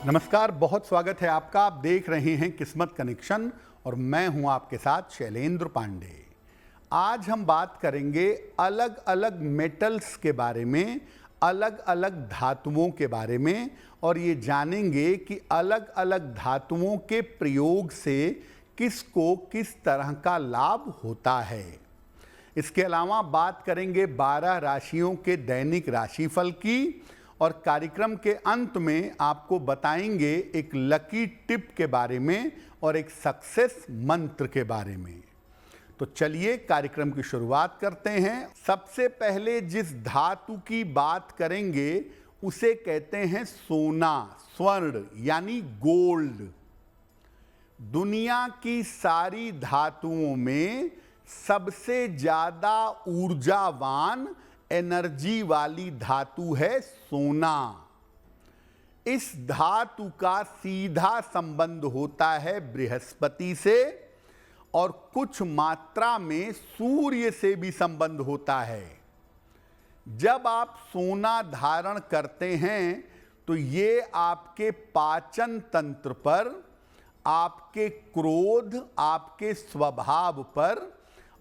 नमस्कार, बहुत स्वागत है आपका। आप देख रहे हैं किस्मत कनेक्शन और मैं हूं आपके साथ शैलेंद्र पांडे। आज हम बात करेंगे अलग अलग मेटल्स के बारे में, अलग अलग धातुओं के बारे में, और ये जानेंगे कि अलग अलग धातुओं के प्रयोग से किसको किस तरह का लाभ होता है। इसके अलावा बात करेंगे 12 राशियों के दैनिक राशिफल की, और कार्यक्रम के अंत में आपको बताएंगे एक लकी टिप के बारे में और एक सक्सेस मंत्र के बारे में। तो चलिए कार्यक्रम की शुरुआत करते हैं। सबसे पहले जिस धातु की बात करेंगे उसे कहते हैं सोना, स्वर्ण यानी गोल्ड। दुनिया की सारी धातुओं में सबसे ज्यादा ऊर्जावान एनर्जी वाली धातु है सोना। इस धातु का सीधा संबंध होता है बृहस्पति से, और कुछ मात्रा में सूर्य से भी संबंध होता है। जब आप सोना धारण करते हैं तो ये आपके पाचन तंत्र पर, आपके क्रोध, आपके स्वभाव पर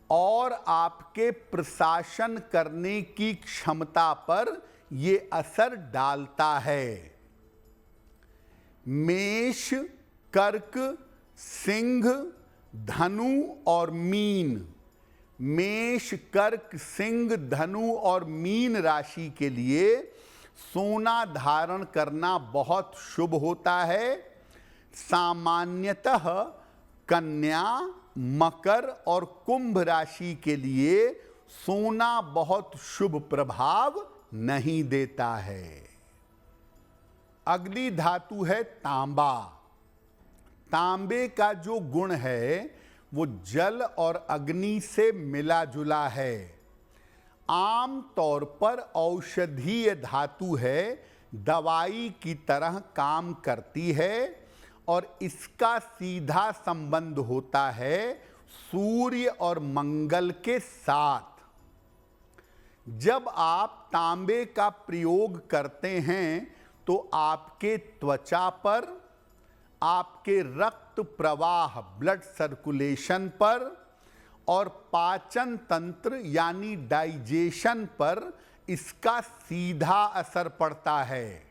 और आपके प्रशासन करने की क्षमता पर ये असर डालता है। मेष, कर्क, सिंह, धनु और मीन। मेष, कर्क, सिंह, धनु और मीन राशि के लिए सोना धारण करना बहुत शुभ होता है। सामान्यतः कन्या, मकर और कुंभ राशि के लिए सोना बहुत शुभ प्रभाव नहीं देता है। अगली धातु है तांबा। तांबे का जो गुण है वो जल और अग्नि से मिला जुला है। आम तौर पर औषधीय धातु है, दवाई की तरह काम करती है, और इसका सीधा संबंध होता है सूर्य और मंगल के साथ। जब आप तांबे का प्रयोग करते हैं तो आपके त्वचा पर, आपके रक्त प्रवाह ब्लड सर्कुलेशन पर और पाचन तंत्र यानी डाइजेशन पर इसका सीधा असर पड़ता है।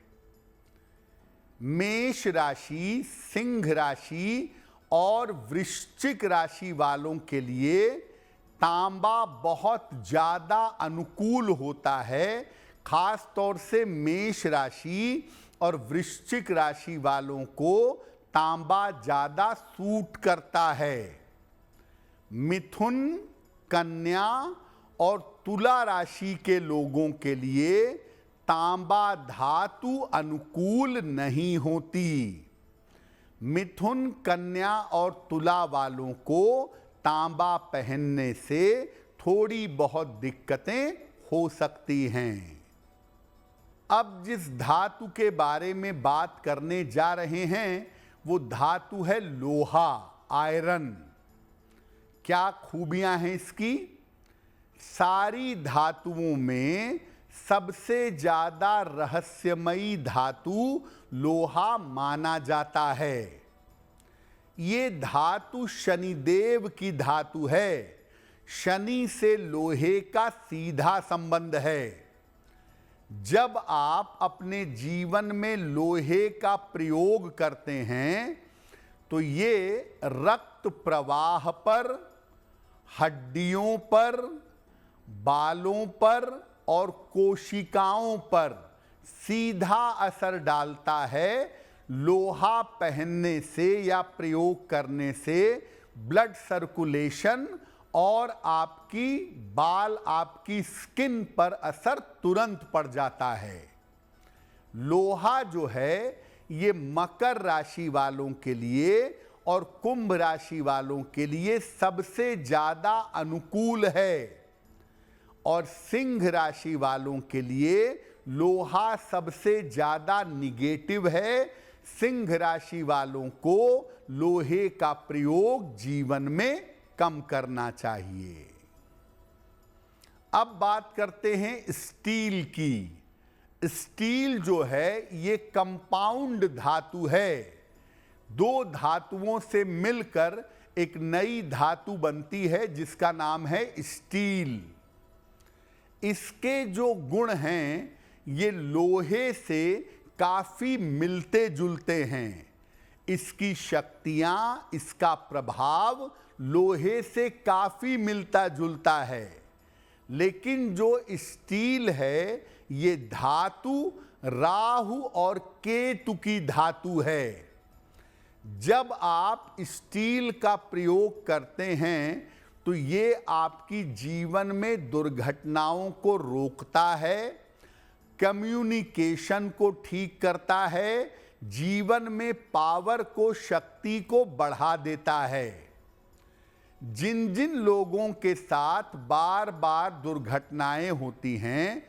मेष राशि, सिंह राशि और वृश्चिक राशि वालों के लिए तांबा बहुत ज्यादा अनुकूल होता है। खास तौर से मेष राशि और वृश्चिक राशि वालों को तांबा ज्यादा सूट करता है। मिथुन, कन्या और तुला राशि के लोगों के लिए तांबा धातु अनुकूल नहीं होती। मिथुन, कन्या और तुला वालों को तांबा पहनने से थोड़ी बहुत दिक्कतें हो सकती हैं। अब जिस धातु के बारे में बात करने जा रहे हैं वो धातु है लोहा, आयरन। क्या खूबियां हैं इसकी? सारी धातुओं में सबसे ज्यादा रहस्यमयी धातु लोहा माना जाता है। ये धातु शनिदेव की धातु है। शनि से लोहे का सीधा संबंध है। जब आप अपने जीवन में लोहे का प्रयोग करते हैं तो ये रक्त प्रवाह पर, हड्डियों पर, बालों पर और कोशिकाओं पर सीधा असर डालता है। लोहा पहनने से या प्रयोग करने से ब्लड सर्कुलेशन और आपकी बाल, आपकी स्किन पर असर तुरंत पड़ जाता है। लोहा जो है ये मकर राशि वालों के लिए और कुंभ राशि वालों के लिए सबसे ज्यादा अनुकूल है, और सिंह राशि वालों के लिए लोहा सबसे ज्यादा निगेटिव है। सिंह राशि वालों को लोहे का प्रयोग जीवन में कम करना चाहिए। अब बात करते हैं स्टील की। स्टील जो है ये कंपाउंड धातु है। दो धातुओं से मिलकर एक नई धातु बनती है जिसका नाम है स्टील। इसके जो गुण हैं ये लोहे से काफी मिलते जुलते हैं। इसकी शक्तियां, इसका प्रभाव लोहे से काफी मिलता जुलता है। लेकिन जो स्टील है ये धातु राहु और केतु की धातु है। जब आप स्टील का प्रयोग करते हैं तो ये आपकी जीवन में दुर्घटनाओं को रोकता है, कम्युनिकेशन को ठीक करता है, जीवन में पावर को, शक्ति को बढ़ा देता है। जिन जिन लोगों के साथ बार बार दुर्घटनाएं होती हैं,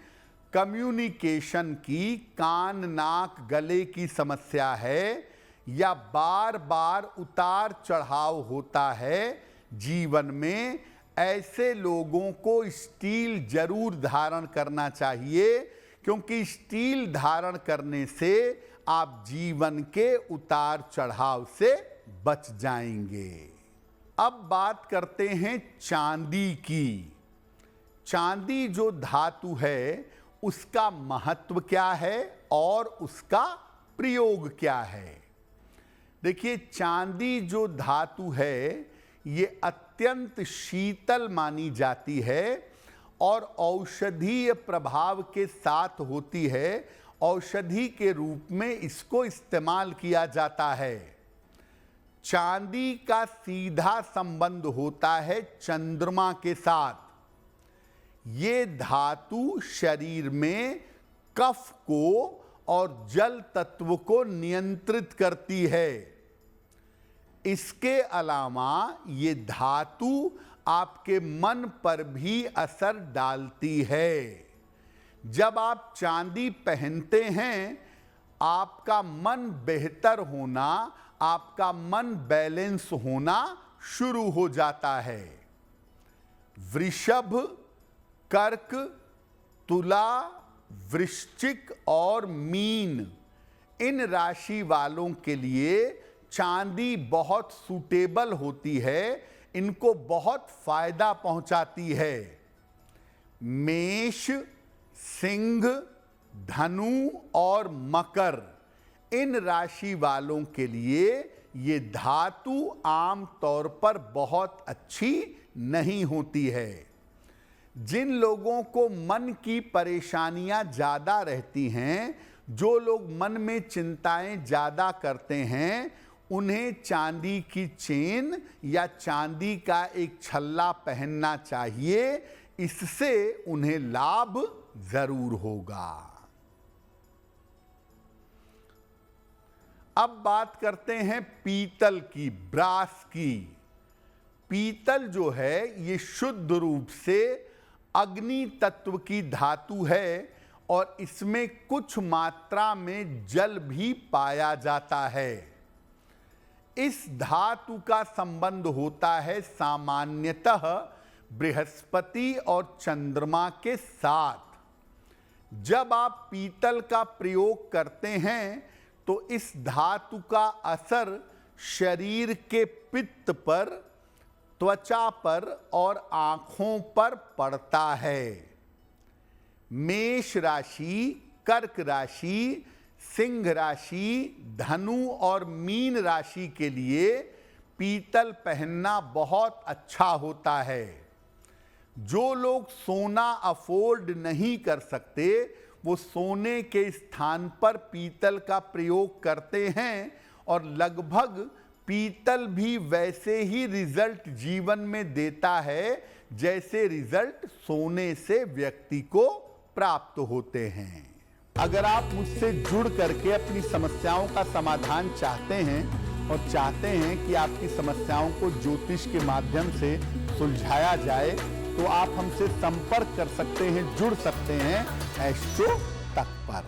कम्युनिकेशन की, कान नाक गले की समस्या है या बार बार उतार चढ़ाव होता है जीवन में, ऐसे लोगों को स्टील जरूर धारण करना चाहिए, क्योंकि स्टील धारण करने से आप जीवन के उतार चढ़ाव से बच जाएंगे। अब बात करते हैं चांदी की। चांदी जो धातु है उसका महत्व क्या है और उसका प्रयोग क्या है। देखिए, चांदी जो धातु है ये अत्यंत शीतल मानी जाती है और औषधीय प्रभाव के साथ होती है। औषधि के रूप में इसको इस्तेमाल किया जाता है। चांदी का सीधा संबंध होता है चंद्रमा के साथ। ये धातु शरीर में कफ को और जल तत्व को नियंत्रित करती है। इसके अलावा ये धातु आपके मन पर भी असर डालती है। जब आप चांदी पहनते हैं, आपका मन बेहतर होना, आपका मन बैलेंस होना शुरू हो जाता है। वृषभ, कर्क, तुला, वृश्चिक और मीन, इन राशि वालों के लिए चांदी बहुत सूटेबल होती है, इनको बहुत फायदा पहुंचाती है। मेष, सिंह, धनु और मकर, इन राशि वालों के लिए ये धातु आम तौर पर बहुत अच्छी नहीं होती है। जिन लोगों को मन की परेशानियां ज़्यादा रहती हैं, जो लोग मन में चिंताएं ज़्यादा करते हैं, उन्हें चांदी की चेन या चांदी का एक छल्ला पहनना चाहिए। इससे उन्हें लाभ जरूर होगा। अब बात करते हैं पीतल की, ब्रास की। पीतल जो है ये शुद्ध रूप से अग्नि तत्व की धातु है और इसमें कुछ मात्रा में जल भी पाया जाता है। इस धातु का संबंध होता है सामान्यतः बृहस्पति और चंद्रमा के साथ। जब आप पीतल का प्रयोग करते हैं तो इस धातु का असर शरीर के पित्त पर, त्वचा पर और आंखों पर पड़ता है। मेष राशि, कर्क राशि, सिंह राशि, धनु और मीन राशि के लिए पीतल पहनना बहुत अच्छा होता है। जो लोग सोना अफोर्ड नहीं कर सकते, वो सोने के स्थान पर पीतल का प्रयोग करते हैं और लगभग पीतल भी वैसे ही रिजल्ट जीवन में देता है जैसे रिजल्ट सोने से व्यक्ति को प्राप्त होते हैं। अगर आप मुझसे जुड़ करके अपनी समस्याओं का समाधान चाहते हैं और चाहते हैं कि आपकी समस्याओं को ज्योतिष के माध्यम से सुलझाया जाए, तो आप हमसे संपर्क कर सकते हैं, जुड़ सकते हैं एस्ट्रो तक पर।